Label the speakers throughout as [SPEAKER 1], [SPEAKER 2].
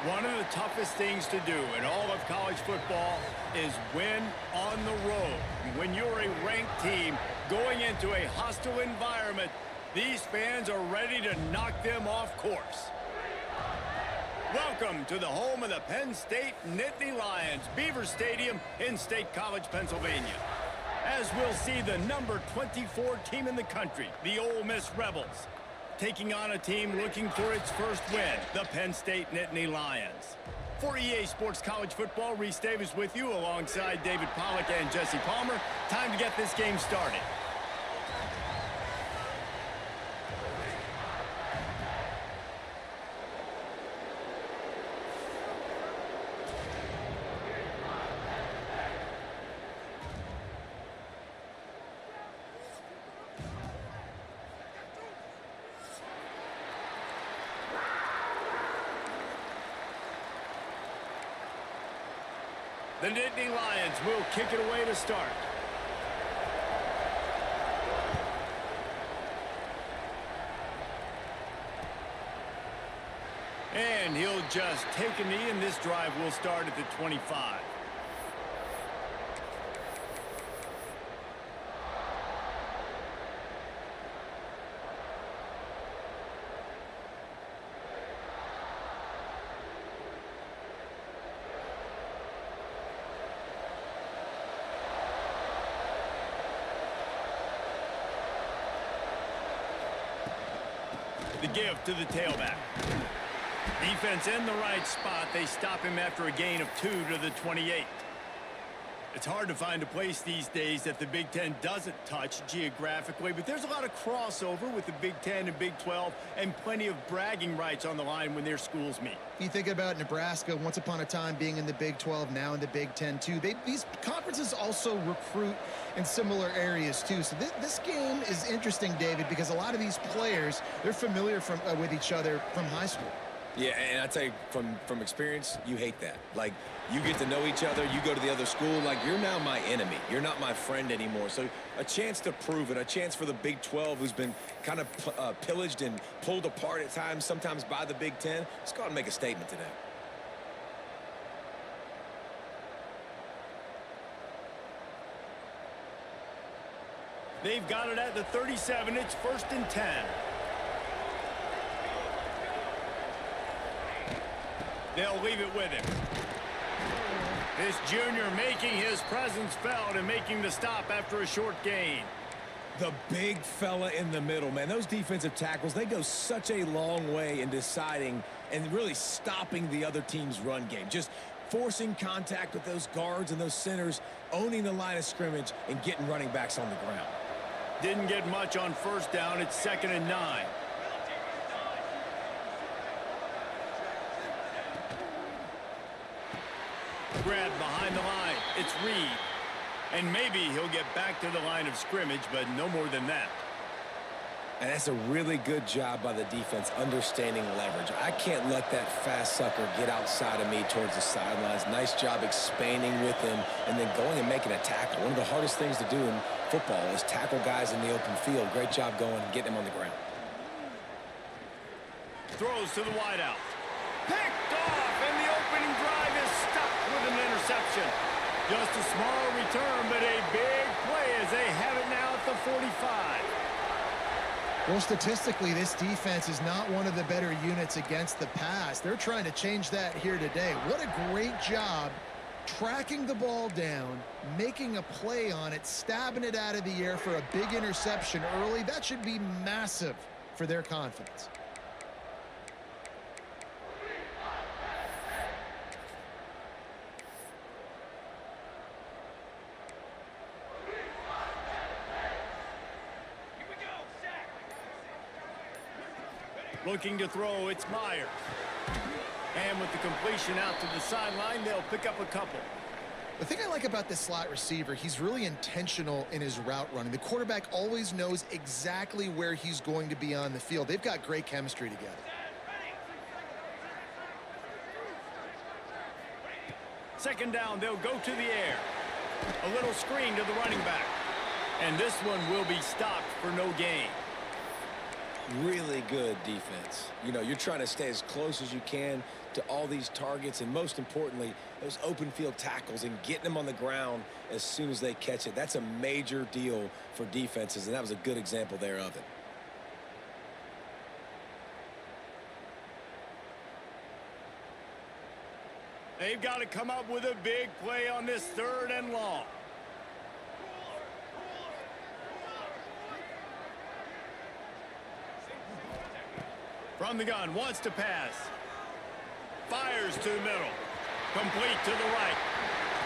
[SPEAKER 1] One of the toughest things to do in all of college football is win on the road. When you're a ranked team going into a hostile environment, these fans are ready to knock them off course. Welcome to the home of the Penn State Nittany Lions, Beaver Stadium in State College, Pennsylvania. As we'll see the number 24 team in the country, the Ole Miss Rebels, taking on a team looking for its first win, the Penn State Nittany Lions. For EA Sports College Football, Reese Davis with you alongside David Pollack and Jesse Palmer. Time to get this game started. The Nittany Lions will kick it away to start. And he'll just take a knee, and this drive will start at the 25. The give to the tailback. Defense in the right spot. They stop him after a gain of 2 to the 28. It's hard to find a place these days that the Big Ten doesn't touch geographically, but there's a lot of crossover with the Big Ten and Big 12 and plenty of bragging rights on the line when their schools meet.
[SPEAKER 2] You think about Nebraska once upon a time being in the Big 12, now in the Big 10 too. These conferences also recruit in similar areas too. So this game is interesting, David, because a lot of these players, they're familiar with each other from high school.
[SPEAKER 3] Yeah, and I tell you, from experience, you hate that. Like, you get to know each other, you go to the other school, like, you're now my enemy. You're not my friend anymore. So a chance to prove it, a chance for the Big 12, who's been kind of pillaged and pulled apart at times, sometimes by the Big 10. Let's go out and make a statement today.
[SPEAKER 1] They've got it at the 37. It's 1st and 10. They'll leave it with him. This junior making his presence felt and making the stop after a short gain.
[SPEAKER 3] The big fella in the middle, man. Those defensive tackles, they go such a long way in deciding and really stopping the other team's run game. Just forcing contact with those guards and those centers, owning the line of scrimmage, and getting running backs on the ground.
[SPEAKER 1] Didn't get much on 1st down. It's 2nd and 9. Grab behind the line. It's Reed. And maybe he'll get back to the line of scrimmage, but no more than that.
[SPEAKER 3] And that's a really good job by the defense, understanding leverage. I can't let that fast sucker get outside of me towards the sidelines. Nice job expanding with him and then going and making a tackle. One of the hardest things to do in football is tackle guys in the open field. Great job going and getting him on the ground.
[SPEAKER 1] Throws to the wideout. Picked off, and the opening drive is stopped with an interception. Just a small return, but a big play as they have it now at the 45.
[SPEAKER 2] Well, statistically, this defense is not one of the better units against the pass. They're trying to change that here today. What a great job tracking the ball down, making a play on it, stabbing it out of the air for a big interception early. That should be massive for their confidence.
[SPEAKER 1] Looking to throw, it's Myers. And with the completion out to the sideline, they'll pick up a couple.
[SPEAKER 2] The thing I like about this slot receiver, he's really intentional in his route running. The quarterback always knows exactly where he's going to be on the field. They've got great chemistry together.
[SPEAKER 1] Second down, they'll go to the air. A little screen to the running back. And this one will be stopped for no gain.
[SPEAKER 3] really good defense. You know, you're trying to stay as close as you can to all these targets, and most importantly, those open field tackles and getting them on the ground as soon as they catch it. That's a major deal for defenses, and that was a good example there of it.
[SPEAKER 1] They've got to come up with a big play on this 3rd and long. From the gun, wants to pass. Fires to the middle. Complete to the right.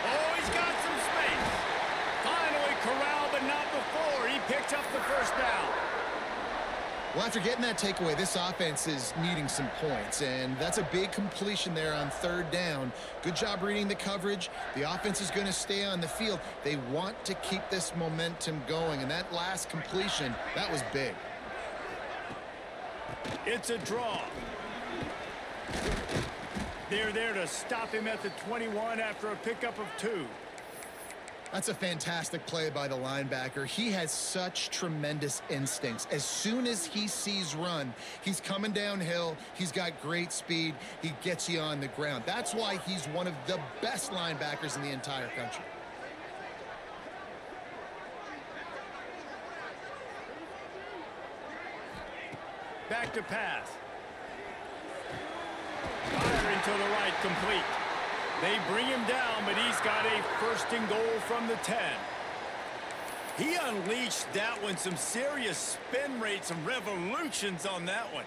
[SPEAKER 1] Oh, he's got some space. Finally corralled, but not before. He picks up the first down.
[SPEAKER 2] Well, after getting that takeaway, this offense is needing some points, and that's a big completion there on 3rd down. Good job reading the coverage. The offense is going to stay on the field. They want to keep this momentum going, and that last completion, that was big.
[SPEAKER 1] It's a draw. They're there to stop him at the 21 after a pickup of 2.
[SPEAKER 2] That's a fantastic play by the linebacker. He has such tremendous instincts. As soon as he sees run, he's coming downhill. He's got great speed. He gets you on the ground. That's why he's one of the best linebackers in the entire country.
[SPEAKER 1] Back to pass. Firing to the right, complete. They bring him down, but he's got a 1st and goal from the 10. He unleashed that one. Some serious spin rates, some revolutions on that one.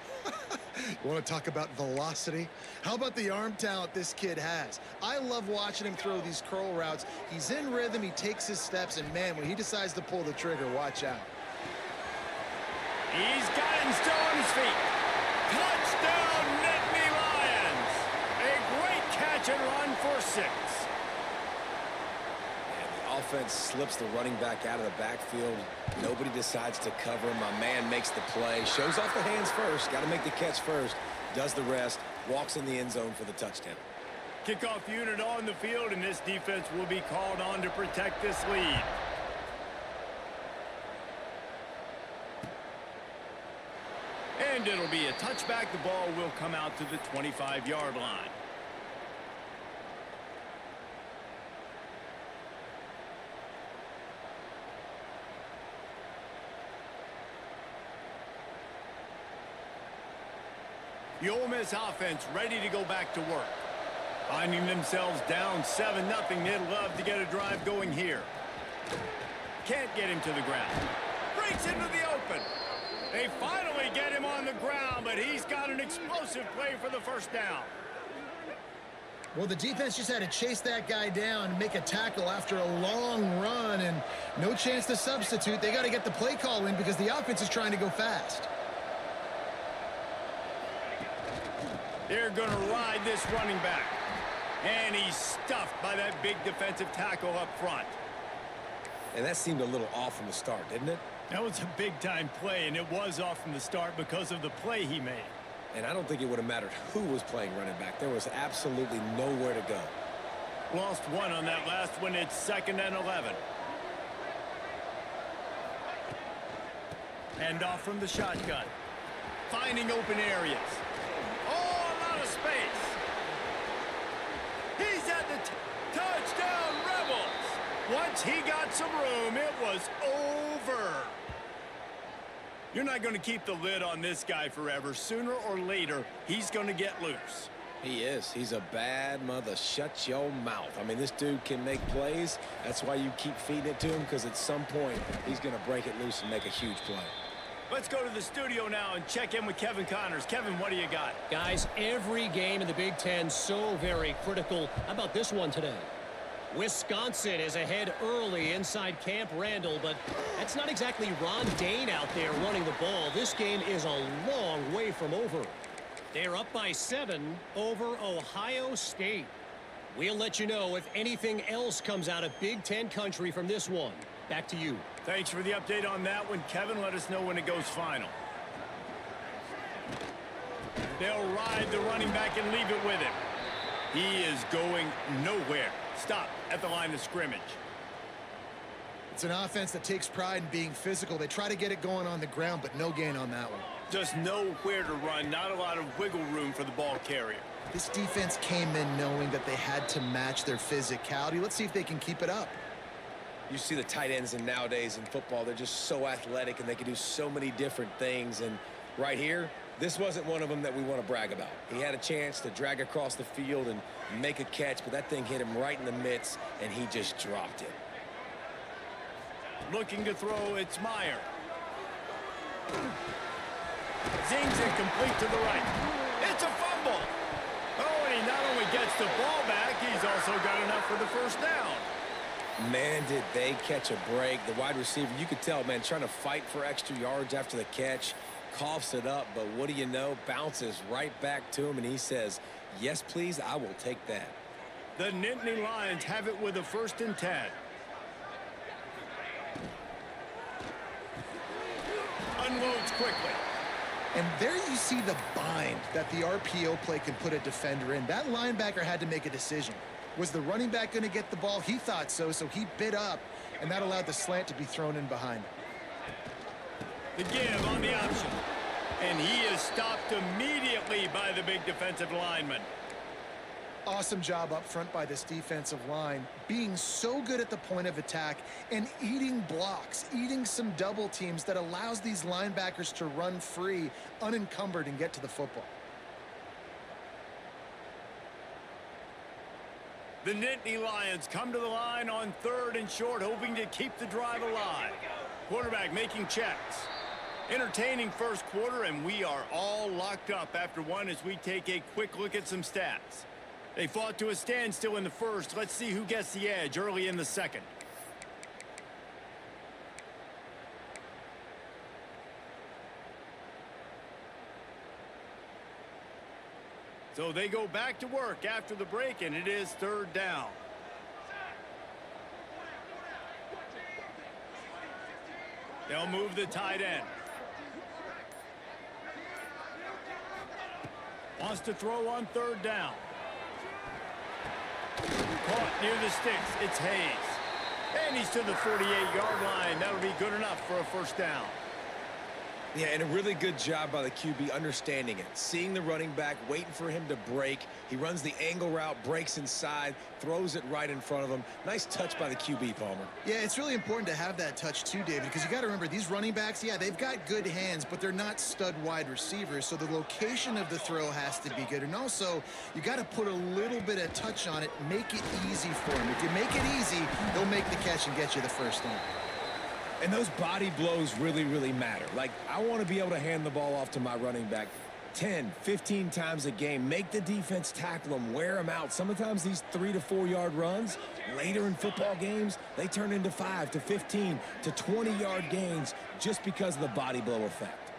[SPEAKER 2] You want to talk about velocity? How about the arm talent this kid has? I love watching him throw these curl routes. He's in rhythm, he takes his steps, and man, when he decides to pull the trigger, watch out.
[SPEAKER 1] He's got him still on his feet. Touchdown, Nittany Lions. A great catch and run for 6.
[SPEAKER 3] And the offense slips the running back out of the backfield. Nobody decides to cover him. My man makes the play. Shows off the hands first. Got to make the catch first. Does the rest. Walks in the end zone for the touchdown.
[SPEAKER 1] Kickoff unit on the field, and this defense will be called on to protect this lead. And it'll be a touchback. The ball will come out to the 25-yard line. The Ole Miss offense ready to go back to work. Finding themselves down 7-0. They'd love to get a drive going here. Can't get him to the ground. Breaks into the open. They finally get him on the ground, but he's got an explosive play for the 1st down.
[SPEAKER 2] Well, the defense just had to chase that guy down and make a tackle after a long run, and no chance to substitute. They got to get the play call in because the offense is trying to go fast.
[SPEAKER 1] They're going to ride this running back. And he's stuffed by that big defensive tackle up front.
[SPEAKER 3] And that seemed a little off from the start, didn't it?
[SPEAKER 1] That was a big-time play, and it was off from the start because of the play he made.
[SPEAKER 3] And I don't think it would have mattered who was playing running back. There was absolutely nowhere to go.
[SPEAKER 1] Lost 1 on that last one. It's 2nd and 11. Hand off from the shotgun. Finding open areas. Oh, a lot of space. He's at the touchdown, Rebels. Once he got some room, it was over. You're not going to keep the lid on this guy forever. Sooner or later, he's going to get loose.
[SPEAKER 3] He is. He's a bad mother. Shut your mouth. I mean, this dude can make plays. That's why you keep feeding it to him, because at some point, he's going to break it loose and make a huge play.
[SPEAKER 1] Let's go to the studio now and check in with Kevin Connors. Kevin, what do you got?
[SPEAKER 4] Guys, every game in the Big Ten so very critical. How about this one today? Wisconsin is ahead early inside Camp Randall, but that's not exactly Ron Dane out there running the ball. This game is a long way from over. They're up by 7 over Ohio State. We'll let you know if anything else comes out of Big Ten country from this one. Back to you.
[SPEAKER 1] Thanks for the update on that one, Kevin. Let us know when it goes final. They'll ride the running back and leave it with him. He is going nowhere. Stop at the line of scrimmage.
[SPEAKER 2] It's an offense that takes pride in being physical. They try to get it going on the ground, but no gain on that one.
[SPEAKER 1] Just nowhere to run, not a lot of wiggle room for the ball carrier.
[SPEAKER 2] This defense came in knowing that they had to match their physicality. Let's see if they can keep it up.
[SPEAKER 3] You see the tight ends and nowadays in football, they're just so athletic and they can do so many different things. And right here, this wasn't one of them that we want to brag about. He had a chance to drag across the field and make a catch, but that thing hit him right in the midst, and he just dropped it.
[SPEAKER 1] Looking to throw, it's Meyer. Zings it complete to the right. It's a fumble. Oh, and he not only gets the ball back, he's also got enough for the first down.
[SPEAKER 3] Man, did they catch a break. The wide receiver, you could tell, man, trying to fight for extra yards after the catch. Coughs it up, but what do you know? Bounces right back to him, and he says, yes, please, I will take that.
[SPEAKER 1] The Nittany Lions have it with a 1st and 10. Unloads quickly.
[SPEAKER 2] And there you see the bind that the RPO play can put a defender in. That linebacker had to make a decision. Was the running back going to get the ball? He thought so, so he bit up, and that allowed the slant to be thrown in behind.
[SPEAKER 1] The give on the option. And he is stopped immediately by the big defensive lineman.
[SPEAKER 2] Awesome job up front by this defensive line, being so good at the point of attack and eating blocks, eating some double teams that allows these linebackers to run free, unencumbered, and get to the football.
[SPEAKER 1] The Nittany Lions come to the line on 3rd and short, hoping to keep the drive alive. Quarterback making checks. Entertaining first quarter, and we are all locked up after one as we take a quick look at some stats. They fought to a standstill in the first. Let's see who gets the edge early in the second. So they go back to work after the break, and it is 3rd down. They'll move the tight end. Wants to throw on 3rd down. Caught near the sticks. It's Hayes. And he's to the 48-yard line. That'll be good enough for a 1st down.
[SPEAKER 3] Yeah, and a really good job by the QB understanding it. Seeing the running back, waiting for him to break. He runs the angle route, breaks inside, throws it right in front of him. Nice touch by the QB, Palmer.
[SPEAKER 2] Yeah, it's really important to have that touch too, David, because you got to remember these running backs, yeah, they've got good hands, but they're not stud wide receivers, so the location of the throw has to be good. And also, you got to put a little bit of touch on it, make it easy for them. If you make it easy, they'll make the catch and get you the 1st down.
[SPEAKER 3] And those body blows really, really matter. Like, I want to be able to hand the ball off to my running back 10, 15 times a game. Make the defense tackle them, wear them out. Sometimes these 3 to 4 yard runs, later in football games, they turn into 5 to 15 to 20-yard gains just because of the body blow effect.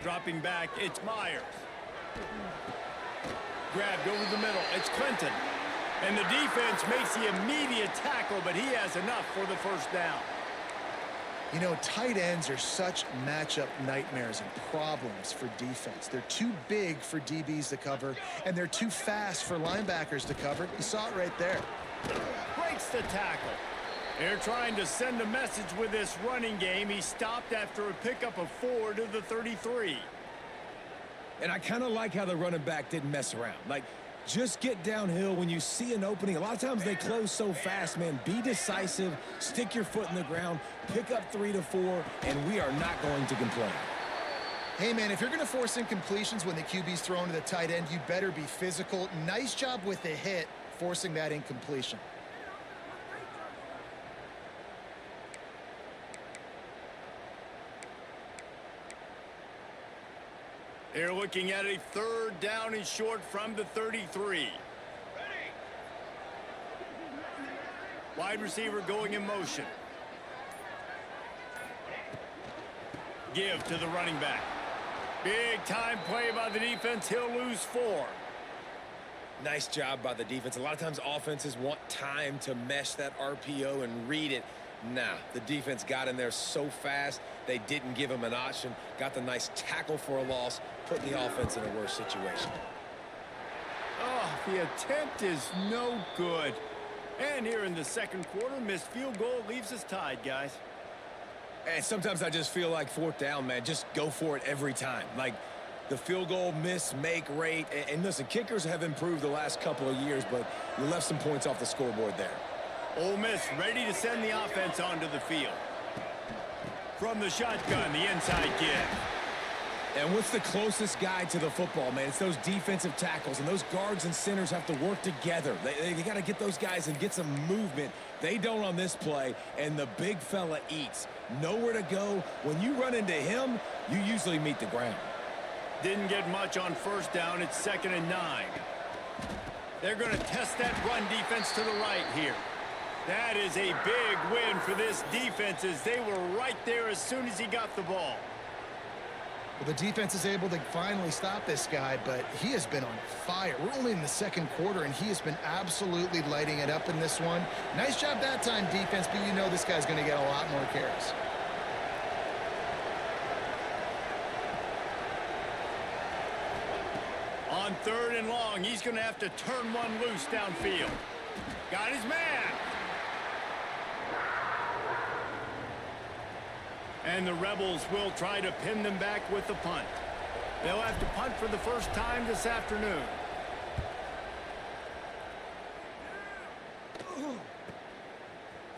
[SPEAKER 1] Dropping back, it's Myers. Grabbed over the middle, it's Clinton. And the defense makes the immediate tackle, but he has enough for the 1st down.
[SPEAKER 2] You know, tight ends are such matchup nightmares and problems for defense. They're too big for DBs to cover, and they're too fast for linebackers to cover. You saw it right there.
[SPEAKER 1] Breaks the tackle. They're trying to send a message with this running game. He stopped after a pickup of 4 to the 33.
[SPEAKER 3] And I kind of like how the running back didn't mess around. Like, just get downhill when you see an opening. A lot of times they close so fast, man. Be decisive, stick your foot in the ground, pick up 3 to 4, and we are not going to complain.
[SPEAKER 2] Hey, man, if you're going to force incompletions when the QB's thrown to the tight end, you better be physical. Nice job with the hit, forcing that incompletion.
[SPEAKER 1] They're looking at a 3rd down and short from the 33. Wide receiver going in motion. Give to the running back. Big time play by the defense. He'll lose 4.
[SPEAKER 3] Nice job by the defense. A lot of times offenses want time to mesh that RPO and read it. Nah, the defense got in there so fast, they didn't give him an option. Got the nice tackle for a loss, putting the offense in a worse situation.
[SPEAKER 1] Oh, the attempt is no good. And here in the second quarter, missed field goal leaves us tied, guys.
[SPEAKER 3] And sometimes I just feel like fourth down, man, just go for it every time. Like the field goal miss-make rate. And listen, kickers have improved the last couple of years, but you left some points off the scoreboard there.
[SPEAKER 1] Ole Miss ready to send the offense onto the field. From the shotgun, the inside give.
[SPEAKER 3] And what's the closest guy to the football, man? It's those defensive tackles, and those guards and centers have to work together. They got to get those guys and get some movement. They don't on this play, and the big fella eats. Nowhere to go. When you run into him, you usually meet the ground.
[SPEAKER 1] Didn't get much on first down. It's 2nd and 9. They're going to test that run defense to the right here. That is a big win for this defense as they were right there as soon as he got the ball.
[SPEAKER 2] Well, the defense is able to finally stop this guy, but he has been on fire. We're only in the second quarter, and he has been absolutely lighting it up in this one. Nice job that time, defense, but you know this guy's going to get a lot more carries.
[SPEAKER 1] On 3rd and long, he's going to have to turn one loose downfield. Got his man. And the Rebels will try to pin them back with the punt. They'll have to punt for the first time this afternoon.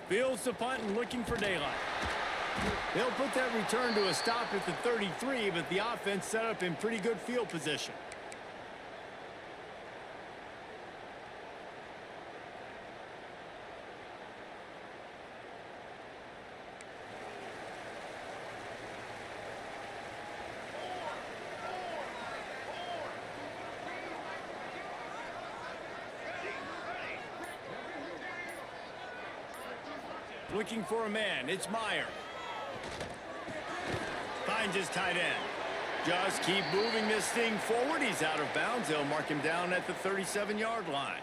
[SPEAKER 1] Fields the punt and looking for daylight. They'll put that return to a stop at the 33, but the offense set up in pretty good field position. Looking for a man. It's Meyer. Finds his tight end. Just keep moving this thing forward. He's out of bounds. They'll mark him down at the 37-yard line.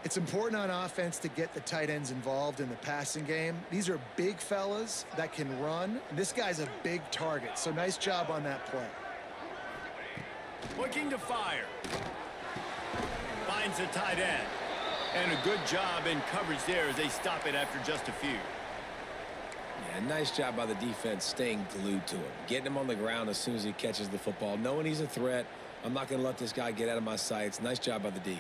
[SPEAKER 2] It's important on offense to get the tight ends involved in the passing game. These are big fellas that can run. This guy's a big target, so nice job on that play.
[SPEAKER 1] Looking to fire. Finds the tight end. And a good job in coverage there as they stop it after just a few.
[SPEAKER 3] Yeah, nice job by the defense staying glued to him. Getting him on the ground as soon as he catches the football. Knowing he's a threat. I'm not going to let this guy get out of my sights. Nice job by the D.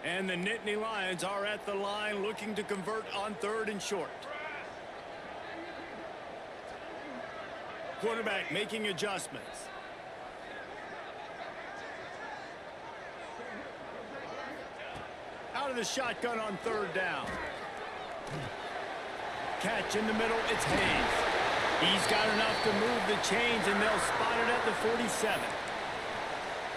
[SPEAKER 1] And the Nittany Lions are at the line looking to convert on 3rd and short. Quarterback making adjustments. Out of the shotgun on 3rd down. Catch in the middle, it's Hayes. He's got enough to move the chains, and they'll spot it at the 47.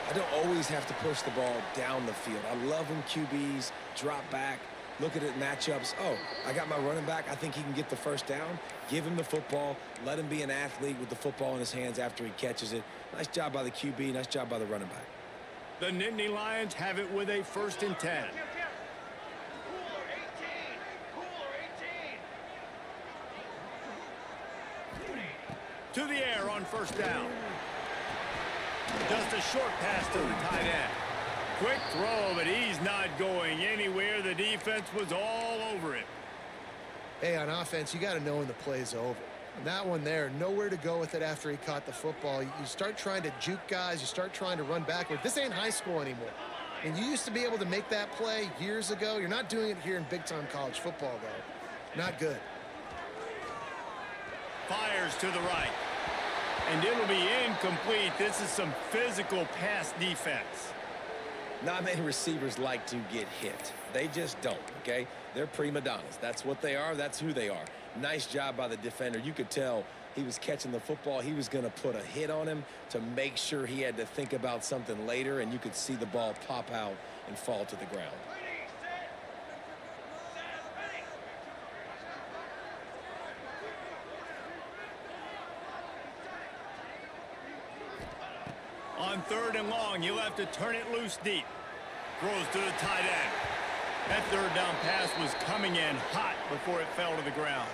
[SPEAKER 3] I don't always have to push the ball down the field. I love when QBs drop back, look at it matchups. Oh, I got my running back. I think he can get the first down. Give him the football. Let him be an athlete with the football in his hands after he catches it. Nice job by the QB. Nice job by the running back.
[SPEAKER 1] The Nittany Lions have it with a 1st and 10. To the air on 1st down. Just a short pass to the tight end. Quick throw, but he's not going anywhere. The defense was all over it.
[SPEAKER 2] Hey, on offense, you got to know when the play's over. And that one there, nowhere to go with it after he caught the football. You start trying to juke guys. You start trying to run backward. This ain't high school anymore. And you used to be able to make that play years ago. You're not doing it here in big-time college football, though. Not good.
[SPEAKER 1] Fires to the right. And it'll be incomplete. This is some physical pass defense.
[SPEAKER 3] Not many receivers like to get hit. They just don't, okay? They're prima donnas. That's what they are. That's who they are. Nice job by the defender. You could tell he was catching the football. He was going to put a hit on him to make sure he had to think about something later, and you could see the ball pop out and fall to the ground.
[SPEAKER 1] On 3rd and long, you'll have to turn it loose deep. Throws to the tight end. That 3rd down pass was coming in hot before it fell to the ground.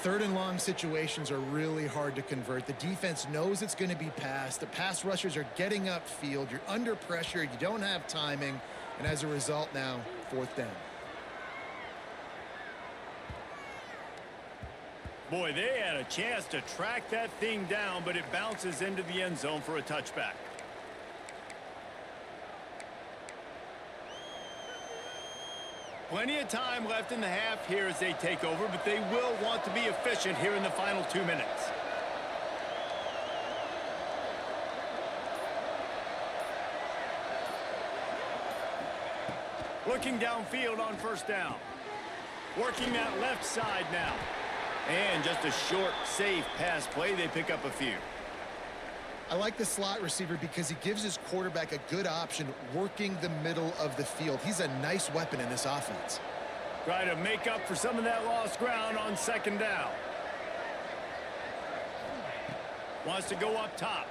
[SPEAKER 2] 3rd and long situations are really hard to convert. The defense knows it's going to be passed. The pass rushers are getting upfield. You're under pressure. You don't have timing. And as a result now, 4th down.
[SPEAKER 1] Boy, they had a chance to track that thing down, but it bounces into the end zone for a touchback. Plenty of time left in the half here as they take over, but they will want to be efficient here in the final 2 minutes. Looking downfield on 1st down. Working that left side now. And just a short, safe pass play. They pick up a few.
[SPEAKER 2] I like the slot receiver because he gives his quarterback a good option working the middle of the field. He's a nice weapon in this offense.
[SPEAKER 1] Try to make up for some of that lost ground on 2nd down. Wants to go up top.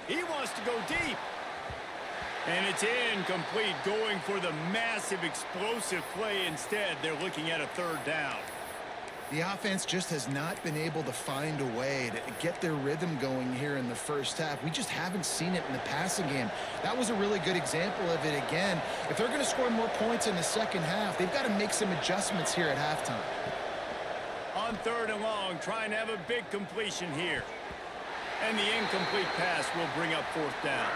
[SPEAKER 1] He wants to go deep. And it's incomplete, going for the massive explosive play instead. They're looking at a 3rd down.
[SPEAKER 2] The offense just has not been able to find a way to get their rhythm going here in the first half. We just haven't seen it in the passing game. That was a really good example of it again. If they're going to score more points in the second half, they've got to make some adjustments here at halftime.
[SPEAKER 1] On 3rd and long, trying to have a big completion here. And the incomplete pass will bring up 4th down.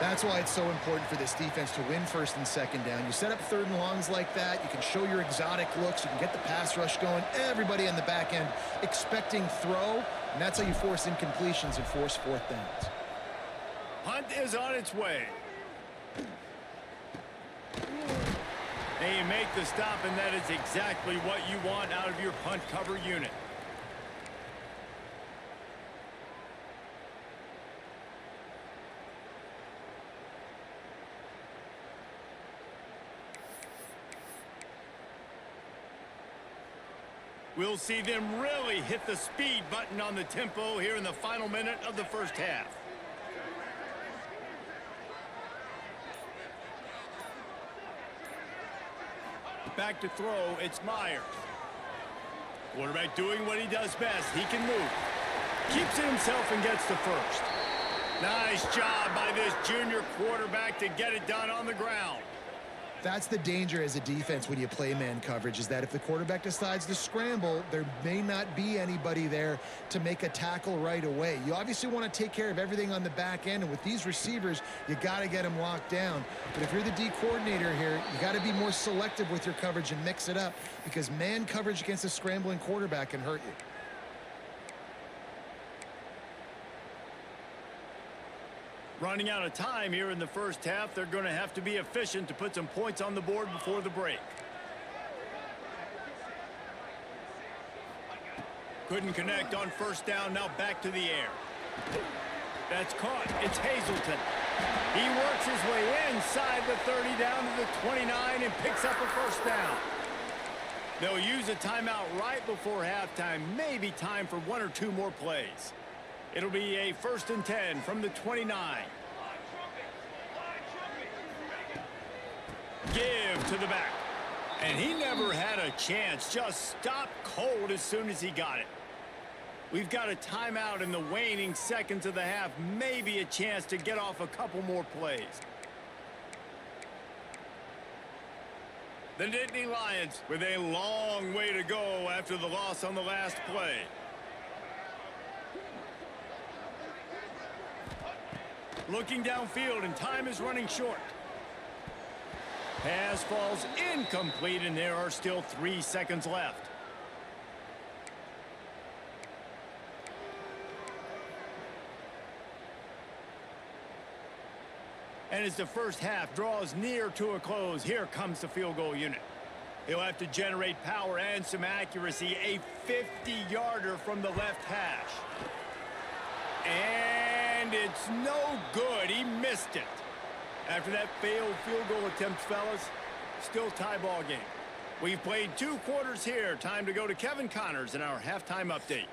[SPEAKER 2] That's why it's so important for this defense to win 1st and 2nd down. You set up 3rd and longs like that. You can show your exotic looks. You can get the pass rush going. Everybody on the back end expecting throw, and that's how you force incompletions and force 4th downs.
[SPEAKER 1] Punt is on its way. And you make the stop, and that is exactly what you want out of your punt cover unit. We'll see them really hit the speed button on the tempo here in the final minute of the first half. Back to throw, it's Myers. Quarterback doing what he does best. He can move. Keeps it himself and gets the first. Nice job by this junior quarterback to get it done on the ground.
[SPEAKER 2] That's the danger as a defense when you play man coverage, is that if the quarterback decides to scramble, there may not be anybody there to make a tackle right away. You obviously want to take care of everything on the back end, and with these receivers, you got to get them locked down. But if you're the D coordinator here, you got to be more selective with your coverage and mix it up, because man coverage against a scrambling quarterback can hurt you.
[SPEAKER 1] Running out of time here in the first half. They're going to have to be efficient to put some points on the board before the break. Couldn't connect on 1st down. Now back to the air. That's caught. It's Hazelton. He works his way inside the 30 down to the 29 and picks up a 1st down. They'll use a timeout right before halftime. Maybe time for 1 or 2 more plays. It'll be a 1st and 10 from the 29. Give to the back. And he never had a chance. Just stopped cold as soon as he got it. We've got a timeout in the waning seconds of the half. Maybe a chance to get off a couple more plays. The Nittany Lions with a long way to go after the loss on the last play. Looking downfield, and time is running short. Pass falls incomplete, and there are still 3 seconds left. And as the first half draws near to a close, here comes the field goal unit. He'll have to generate power and some accuracy. A 50-yarder from the left hash. And it's no good. He missed it. After that failed field goal attempt, fellas, still tie ball game. We've played 2 quarters here. Time to go to Kevin Connors in our halftime update.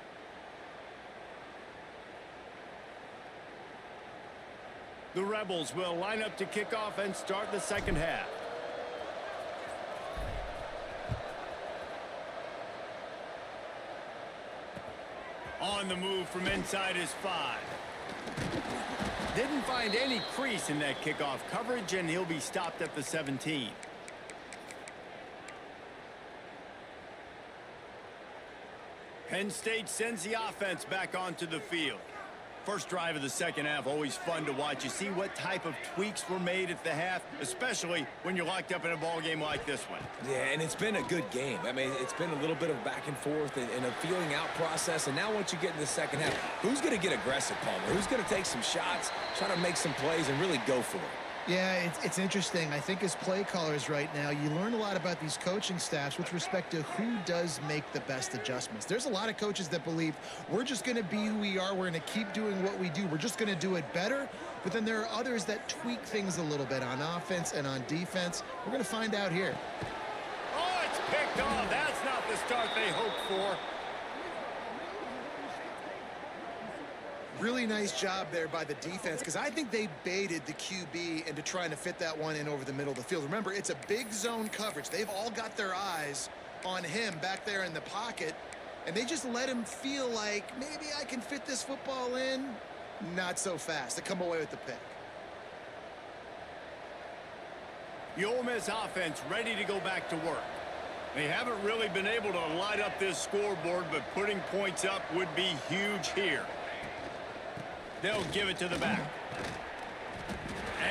[SPEAKER 1] The Rebels will line up to kick off and start the second half. On the move from inside is 5. Didn't find any crease in that kickoff coverage, and he'll be stopped at the 17. Penn State sends the offense back onto the field. First drive of the second half, always fun to watch. You see what type of tweaks were made at the half, especially when you're locked up in a ball game like this one.
[SPEAKER 3] Yeah, and it's been a good game. I mean, it's been a little bit of back and forth and a feeling out process. And now once you get in the second half, who's going to get aggressive, Palmer? Who's going to take some shots, try to make some plays, and really go for it?
[SPEAKER 2] Yeah, it's interesting. I think as play callers right now, you learn a lot about these coaching staffs with respect to who does make the best adjustments. There's a lot of coaches that believe we're just going to be who we are. We're going to keep doing what we do. We're just going to do it better. But then there are others that tweak things a little bit on offense and on defense. We're going to find out here.
[SPEAKER 1] Oh, it's picked off. That's not the start they hoped for.
[SPEAKER 2] Really nice job there by the defense, because I think they baited the QB into trying to fit that one in over the middle of the field. Remember, it's a big zone coverage. They've all got their eyes on him back there in the pocket, and they just let him feel like maybe I can fit this football in. Not so fast. They come away with the pick.
[SPEAKER 1] The Ole Miss offense ready to go back to work. They haven't really been able to light up this scoreboard, but putting points up would be huge here. They'll give it to the back.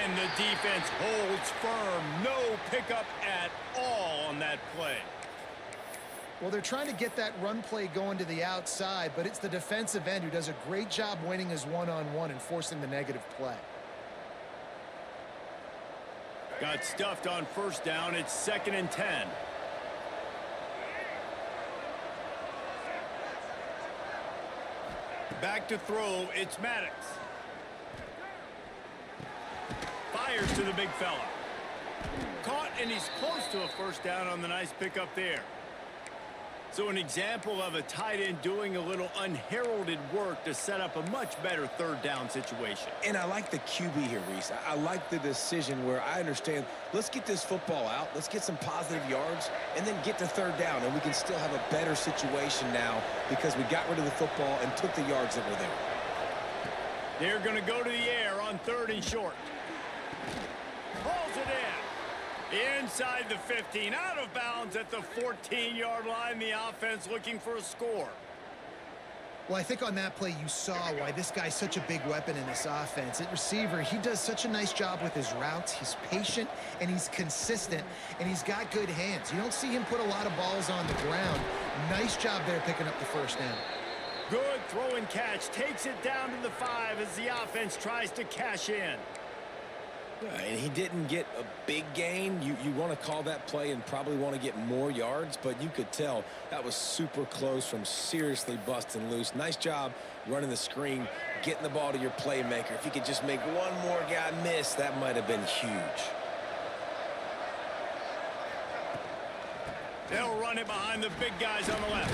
[SPEAKER 1] And the defense holds firm. No pickup at all on that play.
[SPEAKER 2] Well, they're trying to get that run play going to the outside, but it's the defensive end who does a great job winning his one-on-one and forcing the negative play.
[SPEAKER 1] Got stuffed on first down. It's 2nd and 10. Back to throw, it's Maddox. Fires to the big fella. Caught, and he's close to a first down on the nice pickup there. So an example of a tight end doing a little unheralded work to set up a much better third down situation.
[SPEAKER 3] And I like the QB here, Reese. I like the decision where I understand, let's get this football out, let's get some positive yards, and then get to third down, and we can still have a better situation now because we got rid of the football and took the yards that were there.
[SPEAKER 1] They're going to go to the air on 3rd and short. Pulls it in. Inside the 15, out of bounds at the 14-yard line. The offense looking for a score.
[SPEAKER 2] Well, I think on that play you saw why this guy's such a big weapon in this offense. At receiver, he does such a nice job with his routes. He's patient, and he's consistent, and he's got good hands. You don't see him put a lot of balls on the ground. Nice job there picking up the first down.
[SPEAKER 1] Good throw and catch. Takes it down to the 5 as the offense tries to cash in.
[SPEAKER 3] And he didn't get a big gain. You want to call that play and probably want to get more yards, but you could tell that was super close from seriously busting loose. Nice job running the screen, getting the ball to your playmaker. If you could just make one more guy miss, that might have been huge.
[SPEAKER 1] They'll run it behind the big guys on the left.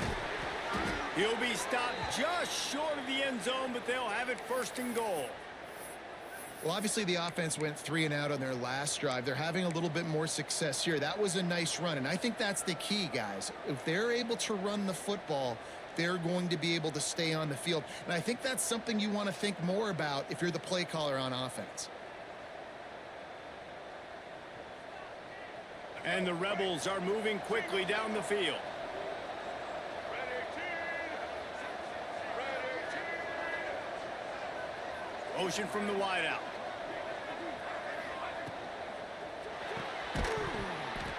[SPEAKER 1] He'll be stopped just short of the end zone, but they'll have it 1st and goal.
[SPEAKER 2] Well, obviously the offense went 3 and out on their last drive. They're having a little bit more success here. That was a nice run, and I think that's the key, guys. If they're able to run the football, they're going to be able to stay on the field. And I think that's something you want to think more about if you're the play caller on offense.
[SPEAKER 1] And the Rebels are moving quickly down the field. Motion from the wideout.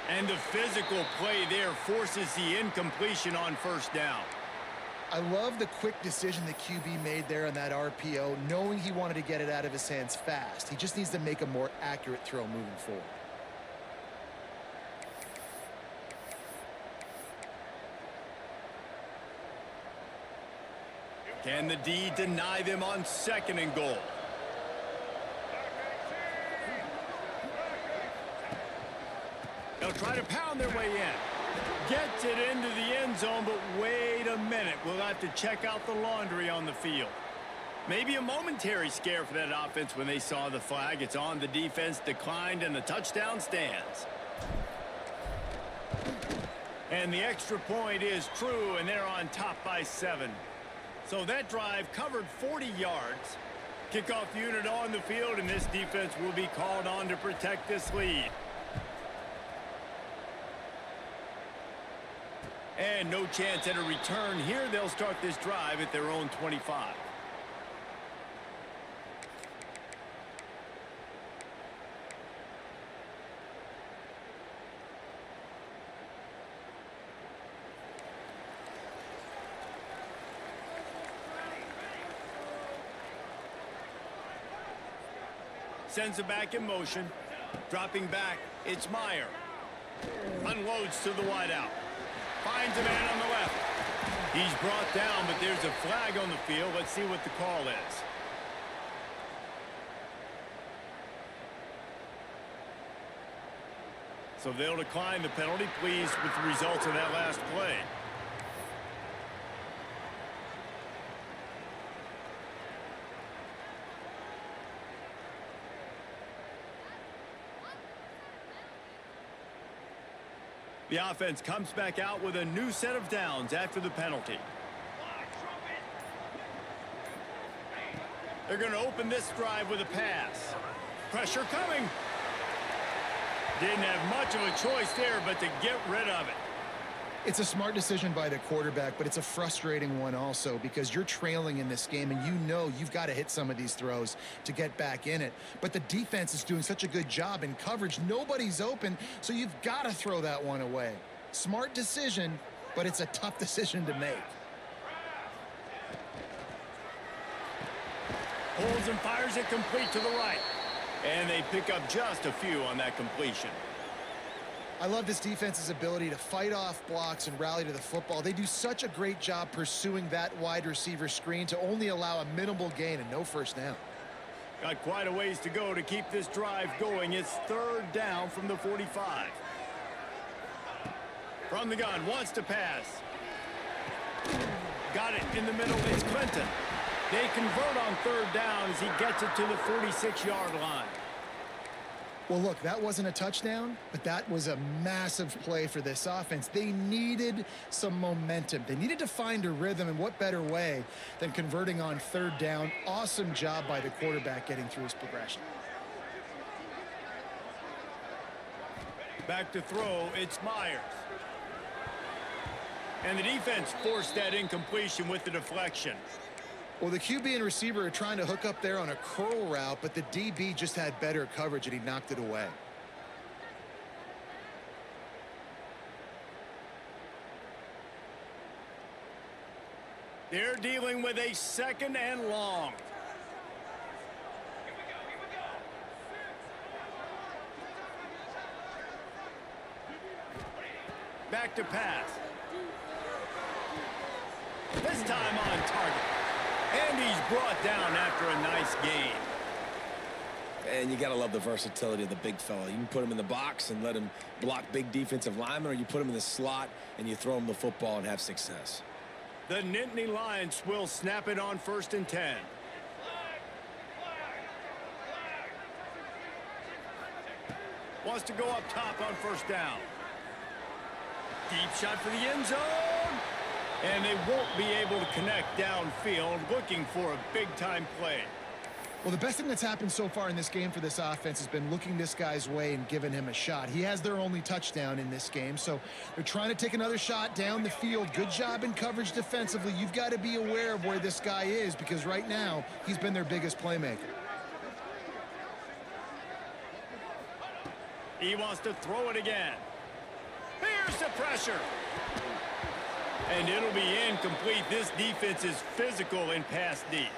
[SPEAKER 1] And the physical play there forces the incompletion on first down.
[SPEAKER 2] I love the quick decision the QB made there on that RPO, knowing he wanted to get it out of his hands fast. He just needs to make a more accurate throw moving forward.
[SPEAKER 1] Can the D deny them on 2nd and goal? They'll try to pound their way in. Gets it into the end zone, but wait a minute. We'll have to check out the laundry on the field. Maybe a momentary scare for that offense when they saw the flag. It's on, the defense declined, and the touchdown stands. And the extra point is true, and they're on top by 7. So that drive covered 40 yards. Kickoff unit on the field, and this defense will be called on to protect this lead. And no chance at a return here. They'll start this drive at their own 25. Sends it back in motion. Dropping back, it's Meyer. Unloads to the wideout. Finds a man on the left. He's brought down, but there's a flag on the field. Let's see what the call is. So they'll decline the penalty. Pleased with the results of that last play. The offense comes back out with a new set of downs after the penalty. They're going to open this drive with a pass. Pressure coming. Didn't have much of a choice there, but to get rid of it.
[SPEAKER 2] It's a smart decision by the quarterback, but it's a frustrating one also because you're trailing in this game and you know you've got to hit some of these throws to get back in it. But the defense is doing such a good job in coverage. Nobody's open, so you've got to throw that one away. Smart decision, but it's a tough decision to make.
[SPEAKER 1] Holds and fires it complete to the right. And they pick up just a few on that completion.
[SPEAKER 2] I love this defense's ability to fight off blocks and rally to the football. They do such a great job pursuing that wide receiver screen to only allow a minimal gain and no first down.
[SPEAKER 1] Got quite a ways to go to keep this drive going. It's third down from the 45. From the gun, wants to pass. Got it in the middle. It's Clinton. They convert on third down as he gets it to the 46-yard line.
[SPEAKER 2] Well, look, that wasn't a touchdown, but that was a massive play for this offense. They needed some momentum. They needed to find a rhythm, and what better way than converting on third down. Awesome job by the quarterback getting through his progression.
[SPEAKER 1] Back to throw, it's Myers. And the defense forced that incompletion with the deflection.
[SPEAKER 2] Well, the QB and receiver are trying to hook up there on a curl route, but the DB just had better coverage and he knocked it away.
[SPEAKER 1] They're dealing with a second and long. Back to pass. This time on target. And he's brought down after a nice gain.
[SPEAKER 3] And you got to love the versatility of the big fella. You can put him in the box and let him block big defensive linemen, or you put him in the slot and you throw him the football and have success.
[SPEAKER 1] The Nittany Lions will snap it on 1st and 10. Wants to go up top on first down. Deep shot for the end zone. And they won't be able to connect downfield, looking for a big-time play.
[SPEAKER 2] Well, the best thing that's happened so far in this game for this offense has been looking this guy's way and giving him a shot. He has their only touchdown in this game, so they're trying to take another shot down the field. Good job in coverage defensively. You've got to be aware of where this guy is because right now he's been their biggest playmaker.
[SPEAKER 1] He wants to throw it again. Here's the pressure. And it'll be incomplete. This defense is physical in pass deep.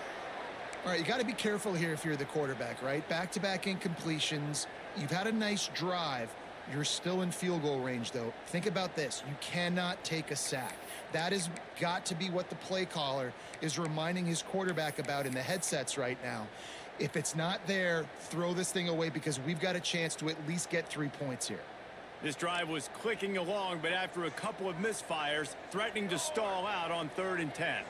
[SPEAKER 2] All right, you got to be careful here if you're the quarterback, right? Back-to-back incompletions. You've had a nice drive. You're still in field goal range, though. Think about this. You cannot take a sack. That has got to be what the play caller is reminding his quarterback about in the headsets right now. If it's not there, throw this thing away because we've got a chance to at least get 3 points here.
[SPEAKER 1] This drive was clicking along, but after a couple of misfires, threatening to stall out on 3rd and 10.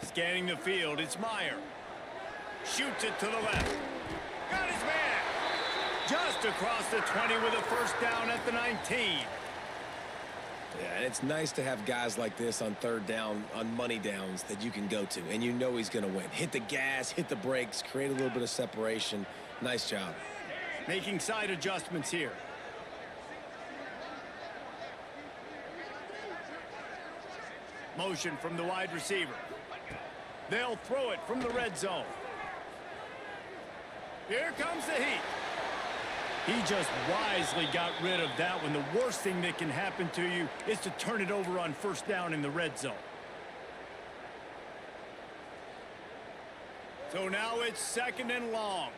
[SPEAKER 1] Scanning the field, it's Meyer. Shoots it to the left. Got his man. Just across the 20 with a first down at the 19.
[SPEAKER 3] Yeah, and it's nice to have guys like this on third down, on money downs that you can go to, and you know he's going to win. Hit the gas, hit the brakes, create a little bit of separation. Nice job.
[SPEAKER 1] Making side adjustments here. Motion from the wide receiver. They'll throw it from the red zone. Here comes the heat. He just wisely got rid of that one. The worst thing that can happen to you is to turn it over on first down in the red zone. So now it's 2nd and long.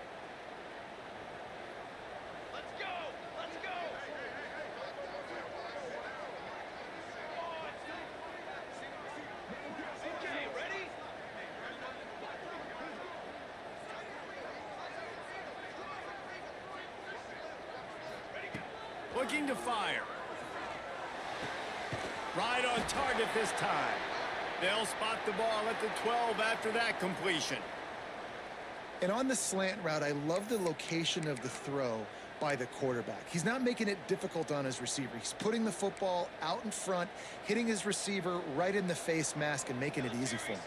[SPEAKER 5] Let's go! Let's go! Okay, ready?
[SPEAKER 1] Looking to fire. Right on target this time. They'll spot the ball at the 12 after that completion.
[SPEAKER 2] And on the slant route, I love the location of the throw by the quarterback. He's not making it difficult on his receiver. He's putting the football out in front, hitting his receiver right in the face mask and making it easy for him.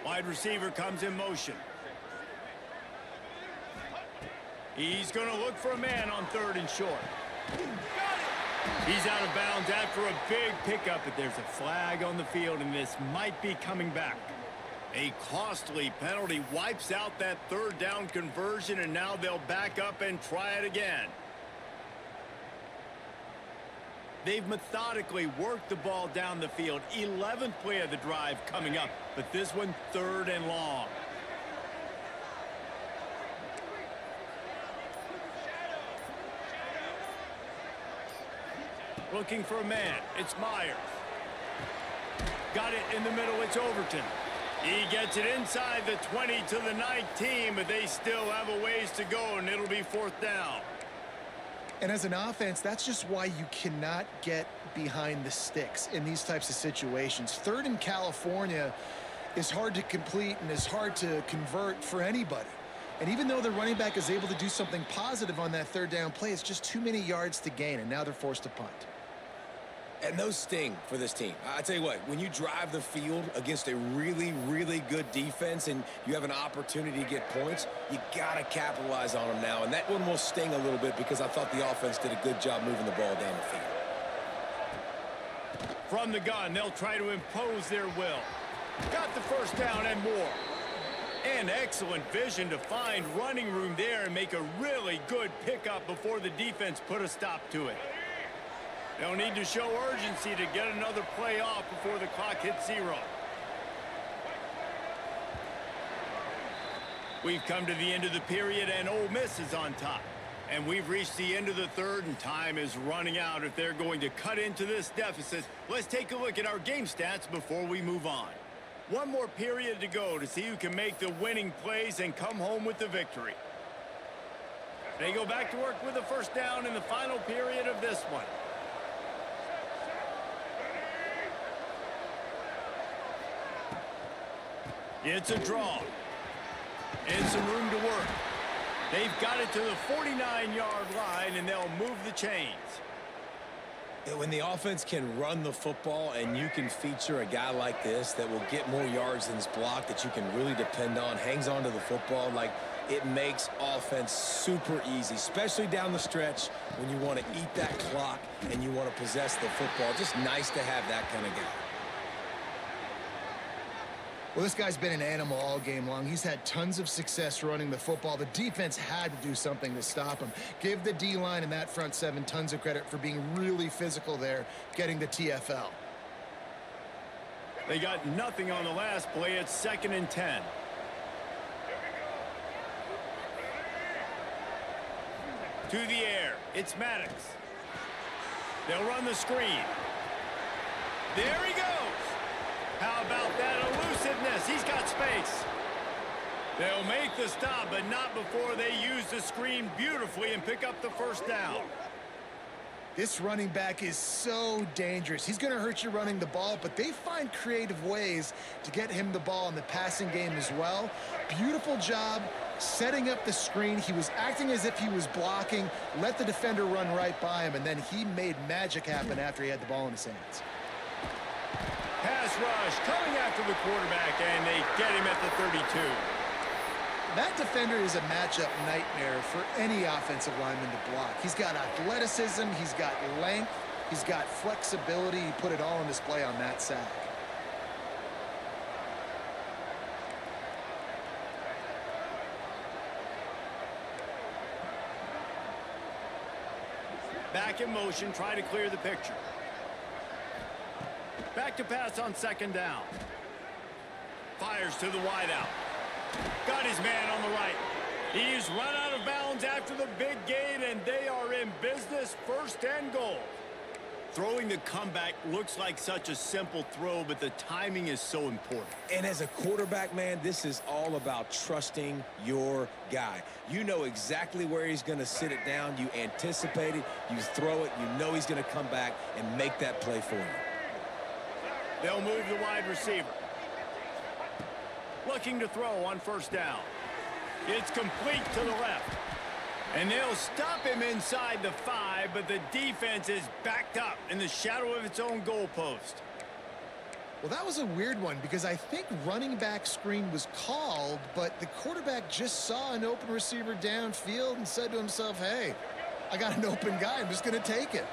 [SPEAKER 1] Wide receiver comes in motion. He's going to look for a man on 3rd and short. He's out of bounds after a big pickup, but there's a flag on the field, and this might be coming back. A costly penalty wipes out that 3rd down conversion, and now they'll back up and try it again. They've methodically worked the ball down the field. 11th play of the drive coming up, but this one 3rd and long. Looking for a man. It's Myers. Got it in the middle. It's Overton. He gets it inside the 20 to the 19, but they still have a ways to go, and it'll be 4th down.
[SPEAKER 2] And as an offense, that's just why you cannot get behind the sticks in these types of situations. 3rd in California is hard to complete and is hard to convert for anybody. And even though the running back is able to do something positive on that 3rd down play, it's just too many yards to gain, and now they're forced to punt.
[SPEAKER 3] And those sting for this team. I tell you what, when you drive the field against a really, really good defense and you have an opportunity to get points, you got to capitalize on them now. And that one will sting a little bit because I thought the offense did a good job moving the ball down the field.
[SPEAKER 1] From the gun, they'll try to impose their will. Got the first down and more. And excellent vision to find running room there and make a really good pickup before the defense put a stop to it. They'll need to show urgency to get another play off before the clock hits 0. We've come to the end of the period, and Ole Miss is on top. And we've reached the end of the 3rd, and time is running out if they're going to cut into this deficit. Let's take a look at our game stats before we move on. One more period to go to see who can make the winning plays and come home with the victory. They go back to work with a first down in the final period of this one. It's a draw. And some room to work. They've got it to the 49-yard line, and they'll move the chains.
[SPEAKER 3] When the offense can run the football and you can feature a guy like this that will get more yards than his block, that you can really depend on, hangs on to the football, like it makes offense super easy, especially down the stretch when you want to eat that clock and you want to possess the football. Just nice to have that kind of guy.
[SPEAKER 2] Well, this guy's been an animal all game long. He's had tons of success running the football. The defense had to do something to stop him. Give the D-line and that front 7 tons of credit for being really physical there, getting the TFL.
[SPEAKER 1] They got nothing on the last play. It's 2nd and 10. To the air. It's Maddox. They'll run the screen. There he goes. How about that elusiveness? He's got space. They'll make the stop, but not before they use the screen beautifully and pick up the first down.
[SPEAKER 2] This running back is so dangerous. He's going to hurt you running the ball, but they find creative ways to get him the ball in the passing game as well. Beautiful job setting up the screen. He was acting as if he was blocking, let the defender run right by him, and then he made magic happen after he had the ball in his hands.
[SPEAKER 1] Pass rush coming after the quarterback, and they get him at the 32.
[SPEAKER 2] That defender is a matchup nightmare for any offensive lineman to block. He's got athleticism, he's got length, he's got flexibility. He put it all on display on that sack.
[SPEAKER 1] Back in motion, try to clear the picture. Back to pass on second down. Fires to the wideout. Got his man on the right. He's run out of bounds after the big gain, and they are in business, first and goal. Throwing the comeback looks like such a simple throw, but the timing is so important.
[SPEAKER 3] And as a quarterback, man, this is all about trusting your guy. You know exactly where he's going to sit it down. You anticipate it. You throw it. You know he's going to come back and make that play for you.
[SPEAKER 1] They'll move the wide receiver. Looking to throw on first down. It's complete to the left. And they'll stop him inside the 5, but the defense is backed up in the shadow of its own goalpost.
[SPEAKER 2] Well, that was a weird one because I think running back screen was called, but the quarterback just saw an open receiver downfield and said to himself, hey, I got an open guy. I'm just going to take it.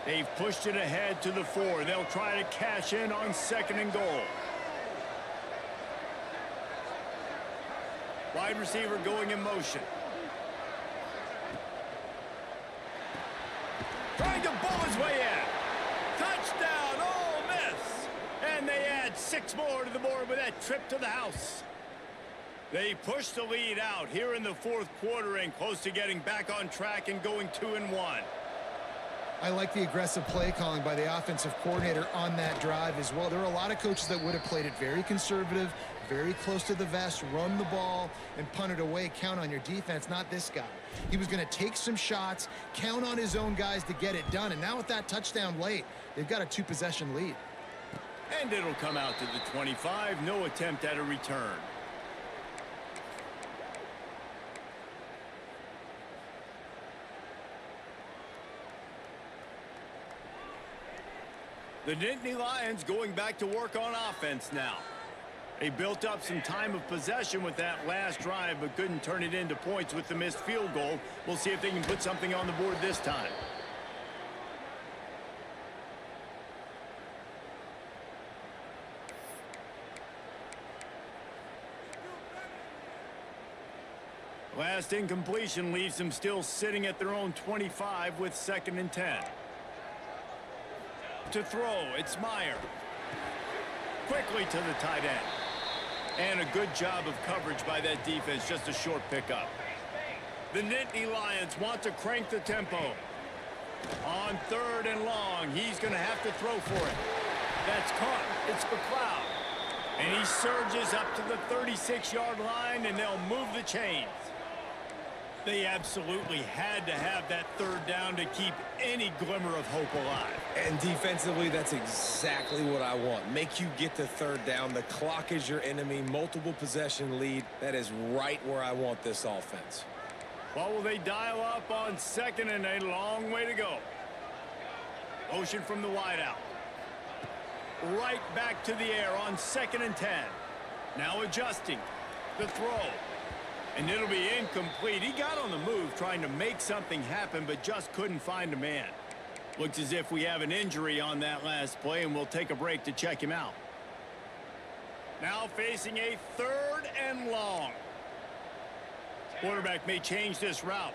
[SPEAKER 1] They've pushed it ahead to the 4. They'll try to cash in on second and goal. Wide receiver going in motion. Trying to bull his way in. Touchdown, Ole Miss. And they add 6 more to the board with that trip to the house. They push the lead out here in the 4th quarter and close to getting back on track and going 2-1.
[SPEAKER 2] I like the aggressive play calling by the offensive coordinator on that drive as well. There are a lot of coaches that would have played it very conservative, very close to the vest, run the ball, and punt it away. Count on your defense, not this guy. He was going to take some shots, count on his own guys to get it done. And now with that touchdown late, they've got a 2-possession lead.
[SPEAKER 1] And it'll come out to the 25. No attempt at a return. The Nittany Lions going back to work on offense now. They built up some time of possession with that last drive, but couldn't turn it into points with the missed field goal. We'll see if they can put something on the board this time. Last incompletion leaves them still sitting at their own 25 with 2nd and 10. To throw, it's Meyer. Quickly to the tight end. And a good job of coverage by that defense, just a short pickup. The Nittany Lions want to crank the tempo. On 3rd and long, he's going to have to throw for it. That's caught. It's McLeod. And he surges up to the 36-yard line, and they'll move the chains. They absolutely had to have that 3rd down to keep any glimmer of hope alive.
[SPEAKER 3] And defensively, that's exactly what I want. Make you get the 3rd down. The clock is your enemy. Multiple possession lead. That is right where I want this offense.
[SPEAKER 1] Well, will they dial up on 2nd and a long way to go? Motion from the wideout. Right back to the air on 2nd and 10. Now adjusting. The throw. And it'll be incomplete. He got on the move trying to make something happen, but just couldn't find a man. Looks as if we have an injury on that last play, and we'll take a break to check him out. Now facing a 3rd and long. Quarterback may change this route.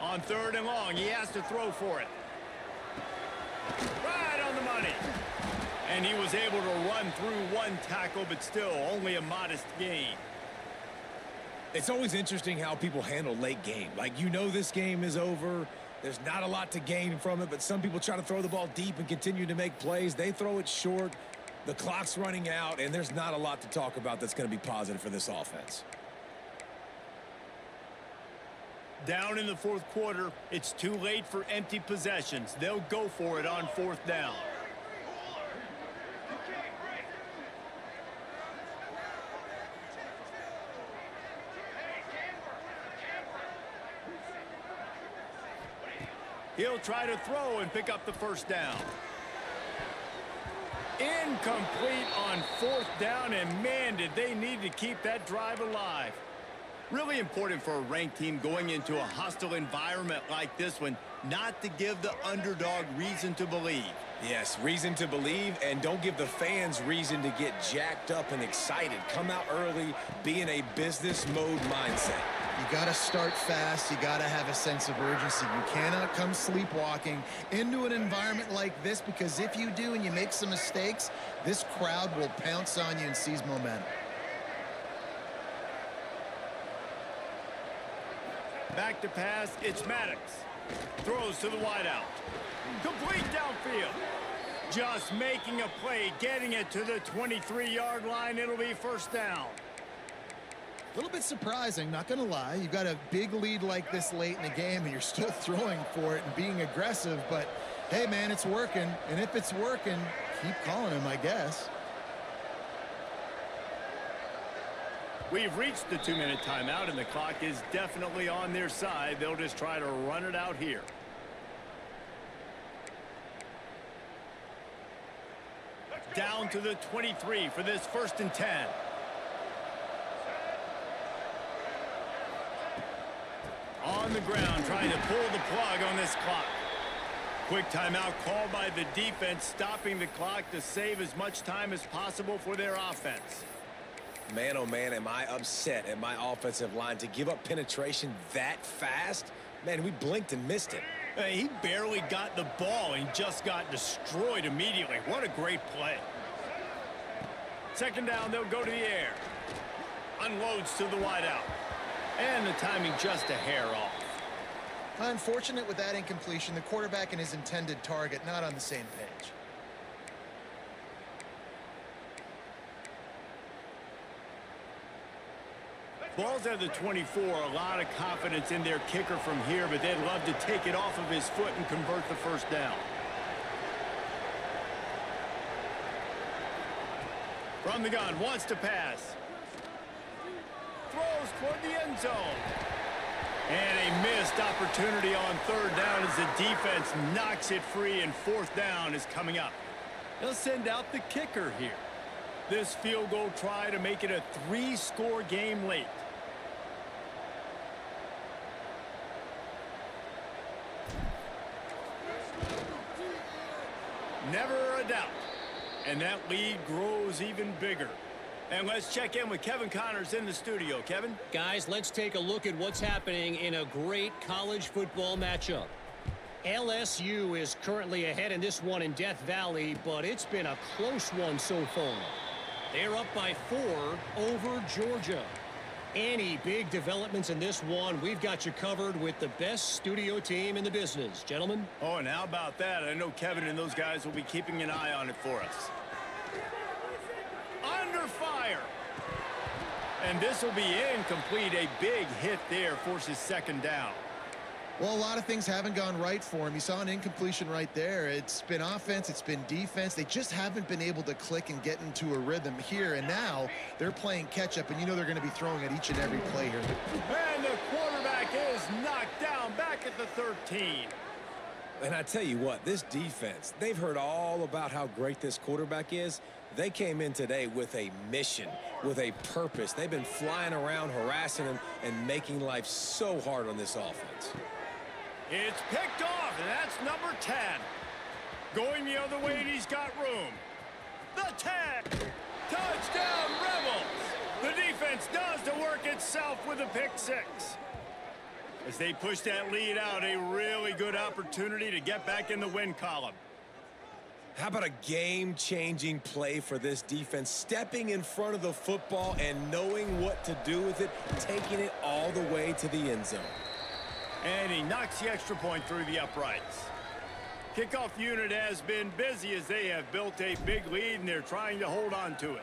[SPEAKER 1] On 3rd and long, he has to throw for it. Right on the money. And he was able to run through one tackle, but still only a modest gain.
[SPEAKER 3] It's always interesting how people handle late game. Like, you know this game is over. There's not a lot to gain from it, but some people try to throw the ball deep and continue to make plays. They throw it short. The clock's running out, and there's not a lot to talk about that's going to be positive for this offense.
[SPEAKER 1] Down in the fourth quarter, it's too late for empty possessions. They'll go for it on fourth down. He'll try to throw and pick up the first down. Incomplete on fourth down, and man, did they need to keep that drive alive. Really important for a ranked team going into a hostile environment like this one, not to give the underdog reason to believe.
[SPEAKER 3] Yes, reason to believe, and don't give the fans reason to get jacked up and excited. Come out early, be in a business mode mindset.
[SPEAKER 2] You got to start fast. You got to have a sense of urgency. You cannot come sleepwalking into an environment like this, because if you do and you make some mistakes, this crowd will pounce on you and seize momentum.
[SPEAKER 1] Back to pass, it's Maddox. Throws to the wideout. Complete downfield. Just making a play, getting it to the 23-yard line. It'll be first down.
[SPEAKER 2] A little bit surprising, not going to lie. You've got a big lead like this late in the game, and you're still throwing for it and being aggressive. But, hey, man, it's working. And if it's working, keep calling him, I guess.
[SPEAKER 1] We've reached the 2-minute timeout, and the clock is definitely on their side. They'll just try to run it out here. Down to the 23 for this 1st and 10. On the ground, trying to pull the plug on this clock. Quick timeout called by the defense, stopping the clock to save as much time as possible for their offense.
[SPEAKER 3] Man, oh man, am I upset at my offensive line to give up penetration that fast? Man, we blinked and missed it.
[SPEAKER 1] He barely got the ball and just got destroyed immediately. What a great play. 2nd down, they'll go to the air. Unloads to the wideout. And the timing just a hair off.
[SPEAKER 2] Unfortunate with that incompletion. The quarterback and his intended target not on the same page.
[SPEAKER 1] Ball's at the 24. A lot of confidence in their kicker from here, but they'd love to take it off of his foot and convert the first down. From the gun, wants to pass. Throws toward the end zone. And a missed opportunity on 3rd down as the defense knocks it free, and 4th down is coming up. They'll send out the kicker here. This field goal try to make it a 3-score game late. Never a doubt. And that lead grows even bigger. And let's check in with Kevin Connors in the studio. Kevin?
[SPEAKER 4] Guys, let's take a look at what's happening in a great college football matchup. LSU is currently ahead in this one in Death Valley, but it's been a close one so far. They're up by 4 over Georgia. Any big developments in this one, we've got you covered with the best studio team in the business. Gentlemen?
[SPEAKER 1] Oh, and how about that? I know Kevin and those guys will be keeping an eye on it for us. Under fire. And this will be incomplete. A big hit there forces 2nd down.
[SPEAKER 2] Well, a lot of things haven't gone right for him. You saw an incompletion right there. It's been offense, it's been defense. They just haven't been able to click and get into a rhythm here. And now they're playing catch-up, and you know they're going to be throwing at each and every play here.
[SPEAKER 1] And the quarterback is knocked down back at the 13.
[SPEAKER 3] And I tell you what, this defense, they've heard all about how great this quarterback is. They came in today with a mission, with a purpose. They've been flying around, harassing him, and making life so hard on this offense.
[SPEAKER 1] It's picked off, and that's number 10. Going the other way, and he's got room. The 10. Touchdown, Rebels. The defense does the work itself with a pick 6. As they push that lead out, a really good opportunity to get back in the win column.
[SPEAKER 3] How about a game-changing play for this defense, stepping in front of the football and knowing what to do with it, taking it all the way to the end zone.
[SPEAKER 1] And he knocks the extra point through the uprights. Kickoff unit has been busy as they have built a big lead and they're trying to hold on to it.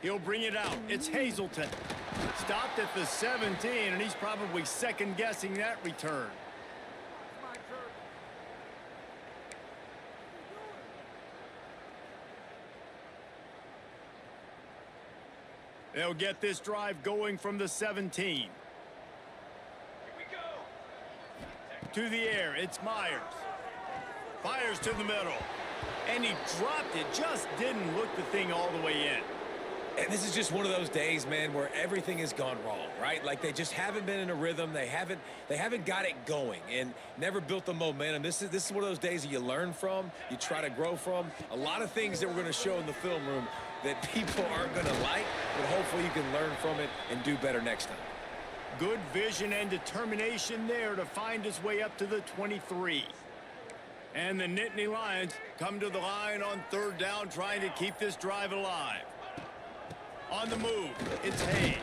[SPEAKER 1] He'll bring it out. It's Hazelton. Stopped at the 17, and he's probably second-guessing that return. They'll get this drive going from the 17.
[SPEAKER 5] Here we go.
[SPEAKER 1] To the air, it's Myers. Fires to the middle. And he dropped it, just didn't look the thing all the way in.
[SPEAKER 3] And this is just one of those days, man, where everything has gone wrong, right? Like they just haven't been in a rhythm. They haven't got it going and never built the momentum. This is one of those days that you learn from, you try to grow from. A lot of things that we're going to show in the film room that people aren't going to like, but hopefully you can learn from it and do better next time.
[SPEAKER 1] Good vision and determination there to find his way up to the 23. And the Nittany Lions come to the line on third down, trying to keep this drive alive. On the move, it's Hayes.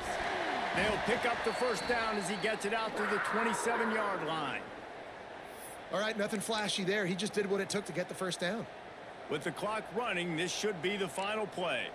[SPEAKER 1] They'll pick up the first down as he gets it out to the 27-yard line.
[SPEAKER 2] All right, nothing flashy there. He just did what it took to get the first down.
[SPEAKER 1] With the clock running, this should be the final play.